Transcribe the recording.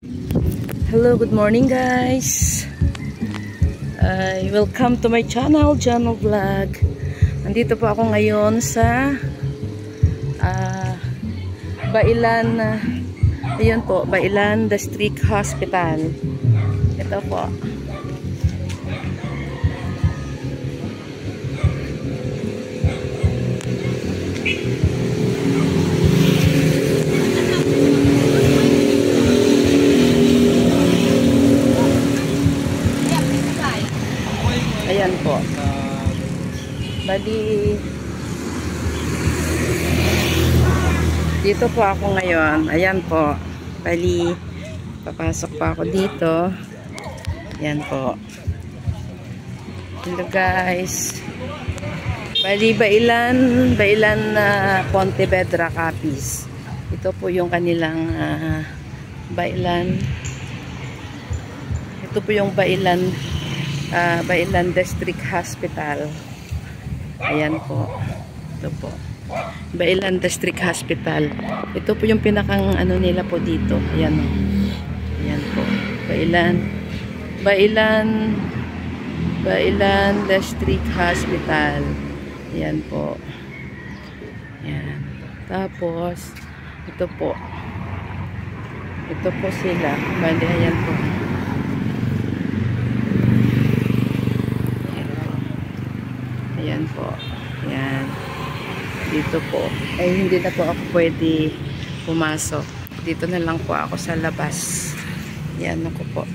Hello, good morning guys. Welcome to my channel, Jono Vlog. Nandito po ako ngayon sa Bailan, ayun po, Bailan District Hospital. Ito po. Ayan po. Bali, dito po ako ngayon. Ayan po. Bali, papasok pa ako dito. Ayan po. Hello guys. Bali, Bailan na Pontevedra, Capiz. Ito po yung kanilang Bailan. Ito po yung Bailan District Hospital. Ayan po. Ito po. Bailan District Hospital. Ito po yung pinakang ano nila po dito. Ayan o. Ayan po. Bailan District Hospital. Ayan po. Ayan. Tapos, ito po. Ito po sila. Bali, ayan po. Ayan po. Ayan. Dito po. Ay, hindi na po ako pwede pumasok. Dito na lang po ako sa labas. Ayan ako po.